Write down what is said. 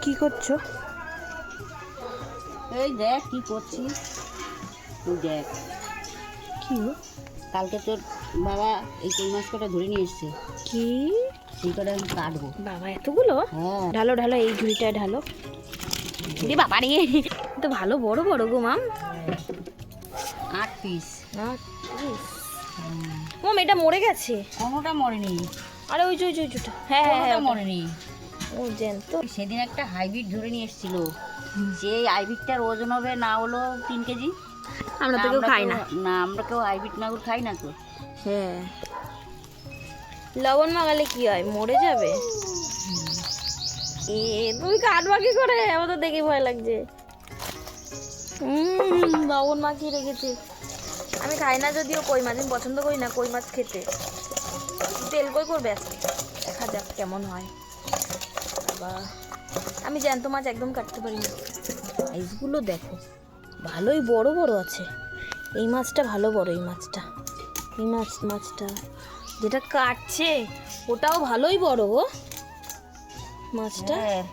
কি করছো? এই দেখ কি করছি, তুই দেখ। কি গো? কালকে তোর বাবা এই কই মাছ কটা ধরে নিয়ে এসছে, কি? সেই কটা আমি কাটবো। বাবা এতগুলো? হ্যাঁ, ঢালো ঢালো, এই ঝুড়িটায় ঢালো। রে বাবা রে, তো ভালো বড় বড় গো মাম। 8 পিস। মাম এটা মরে গেছে? কোনোটা মরেনি। আরে ওই যে ওই যে ওইটা, হ্যাঁ হ্যাঁ কোনোটা হ্যাঁ, মরেনি। ও জ্যান্ত। সেদিন একটা হাইব্রিড ধরে নিয়ে এসেছিল, সেই হাইব্রিডটার ওজন হবে না হলো 3 কেজি। আমরা তো কেউ খাই না। না, আমরা কেউ হাইব্রিড মাগুর খাই না তো। হ্যাঁ, লবণ মাগালে কি হয়, মরে যাবে। তুমি কাটবা কি করে? আমার তো দেখে ভয় লাগছে। লবণ মাখিয়ে রেখেছে। আমি খাই না যদিও কই মাছ, আমি পছন্দ করি না কই মাছ খেতে। তেল কই করবে আজকে, দেখা যাক কেমন হয়। বাবা, আমি জ্যান্ত মাছ একদম কাটতে পারি না। সাইজগুলো দেখো, ভালোই বড় বড় আছে। এই মাছটা ভালো বড়, এই মাছটা, এই মাছটা যেটা কাটছে ওটাও ভালোই বড় গো মাছটা। হ্যাঁ,